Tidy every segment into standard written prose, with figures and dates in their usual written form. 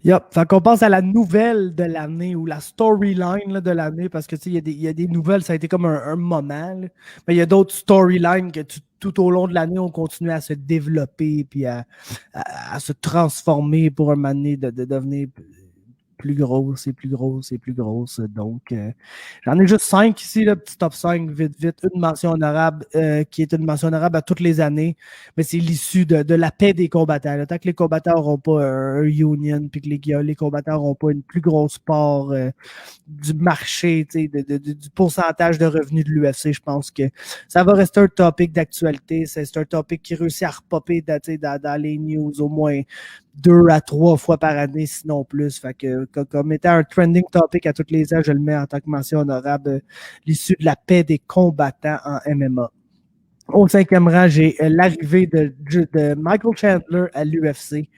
Yep. Fait qu'on passe à la nouvelle de l'année ou la storyline là, de l'année parce que tu sais, il y a des nouvelles, ça a été comme un moment. Là. Mais il y a d'autres storylines que tout au long de l'année ont continué à se développer puis à se transformer pour un moment donné de devenir plus grosse et plus grosse et plus grosse. Donc, j'en ai juste 5 ici, le petit top 5, vite, vite. Une mention honorable qui est une mention honorable à toutes les années, mais c'est l'issue de la paix des combattants. Là. Tant que les combattants n'auront pas un union, puis que les combattants n'auront pas une plus grosse part du marché, du pourcentage de revenus de l'UFC, je pense que ça va rester un topic d'actualité. C'est un topic qui réussit à repopper dans les news au moins 2 à 3 fois par année, sinon plus. Fait que comme étant un trending topic à toutes les ans, je le mets en tant que mention honorable, l'issue de la paix des combattants en MMA. Au 5e rang, j'ai l'arrivée de Michael Chandler à l'UFC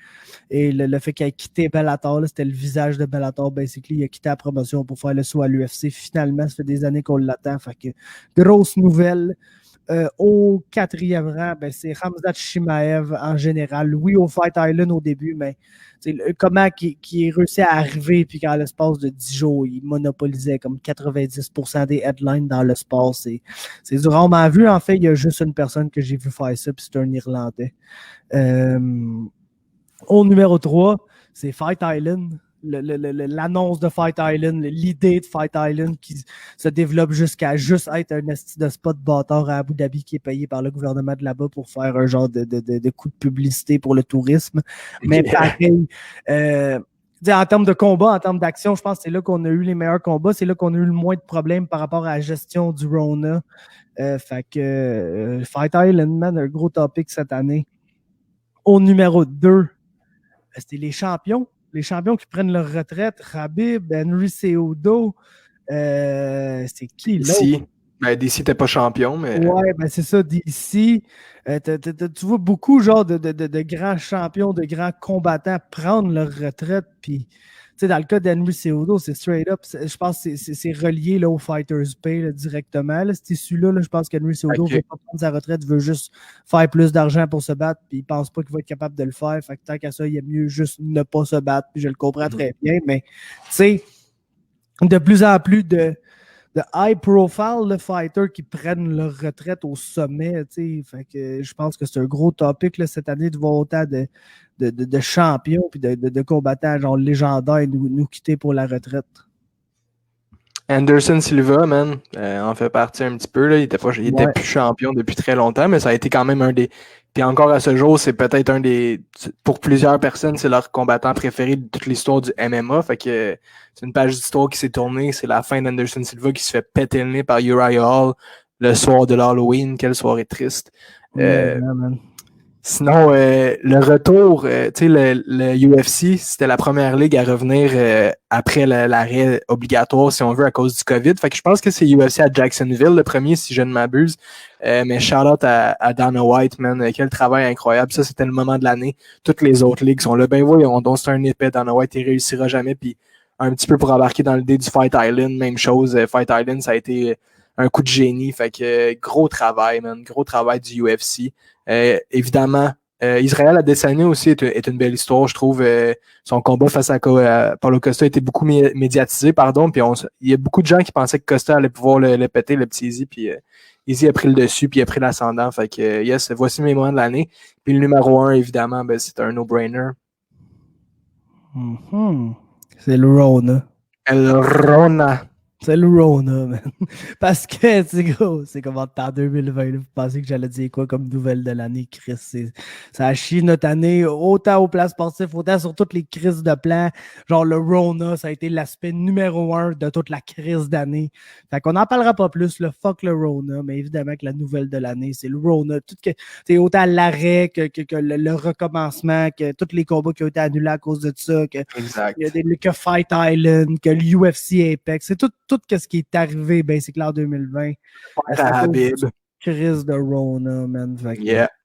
et le fait qu'il ait quitté Bellator, là, c'était le visage de Bellator, basically. Il a quitté la promotion pour faire le saut à l'UFC. Finalement, ça fait des années qu'on l'attend. Fait que grosse nouvelle. Au 4e rang, ben, c'est Khamzat Chimaev en général. Oui, au Fight Island au début, mais comment qui est réussi à arriver puis qu'en l'espace de 10 jours, il monopolisait comme 90% des headlines dans le sport. C'est du rarement vu. En fait, il y a juste une personne que j'ai vu faire ça, puis c'est un Irlandais. Au numéro 3, c'est Fight Island. L'annonce de Fight Island, l'idée de Fight Island qui se développe jusqu'à juste être un esti de spot bâtard à Abu Dhabi qui est payé par le gouvernement de là-bas pour faire un genre de coup de publicité pour le tourisme. Mais pareil, en termes de combat, en termes d'action, je pense que c'est là qu'on a eu les meilleurs combats. C'est là qu'on a eu le moins de problèmes par rapport à la gestion du Rona. Fait que Fight Island, man, un gros topic cette année. Au numéro 2, c'était les champions. Les champions qui prennent leur retraite. Khabib, Henry Cejudo. C'est qui l'autre? DC. Ben, DC n'était pas champion, mais. Ouais, ben c'est ça, DC. Tu vois beaucoup genre de grands champions, de grands combattants prendre leur retraite. Puis, dans le cas d'Henry Cejudo, c'est straight up. Je pense que c'est relié là, au Fighters Pay là, directement. Là, cet issu-là, je pense qu'Henry Cejudo ne veut pas prendre sa retraite, veut juste faire plus d'argent pour se battre. Puis, il ne pense pas qu'il va être capable de le faire. Fait que tant qu'à ça, il est mieux juste ne pas se battre. Puis, je le comprends très bien. Mais, tu sais, de plus en plus de high profile le fighter qui prennent leur retraite au sommet. Fait que je pense que c'est un gros topic là, cette année de voir autant de champions et de combattants genre légendaires nous quitter pour la retraite. Anderson Silva, man, en fait partie un petit peu. Là. Il était plus champion depuis très longtemps, mais ça a été quand même un des. Puis encore à ce jour, c'est peut-être un des. Pour plusieurs personnes, c'est leur combattant préféré de toute l'histoire du MMA. Fait que c'est une page d'histoire qui s'est tournée. C'est la fin d'Anderson Silva qui se fait péter le nez par Uriah Hall le soir de l'Halloween. Quelle soirée triste. Sinon, le retour, tu sais, le UFC, c'était la première ligue à revenir après l'arrêt obligatoire, si on veut, à cause du COVID. Fait que je pense que c'est UFC à Jacksonville, le premier, si je ne m'abuse. Mais shout-out à Dana White, man. Quel travail incroyable. Ça, c'était le moment de l'année. Toutes les autres ligues sont là. Ben voyons donc, c'est un épais. Dana White, il réussira jamais. Puis un petit peu pour embarquer dans l'idée du Fight Island, même chose. Fight Island, ça a été un coup de génie. Fait que gros travail, man. Gros travail du UFC. Évidemment, Israël Adesanya aussi est une belle histoire, je trouve. Son combat face à Paulo Costa a été beaucoup médiatisé, pardon. Puis il y a beaucoup de gens qui pensaient que Costa allait pouvoir le péter, le petit Izzy. Puis Izzy a pris le dessus, puis il a pris l'ascendant. Fait que, yes, voici mes moments de l'année. Puis le numéro 1, évidemment, ben, c'est un no-brainer. C'est le Rona. El Rona. C'est le Rona, man. Parce que, c'est comme en 2020. Vous pensez que j'allais dire quoi comme nouvelle de l'année, Chris? Ça a chié notre année, autant au plan sportif, autant sur toutes les crises de plan. Genre, le Rona, ça a été l'aspect numéro 1 de toute la crise d'année. Fait qu'on n'en parlera pas plus, le fuck le Rona, mais évidemment que la nouvelle de l'année, c'est le Rona. Autant l'arrêt que le recommencement, que tous les combats qui ont été annulés à cause de ça, que Fight Island, que l'UFC Apex, c'est tout ce qui est arrivé, basically, en 2020. Habib. Crise de Rona, man. Yeah.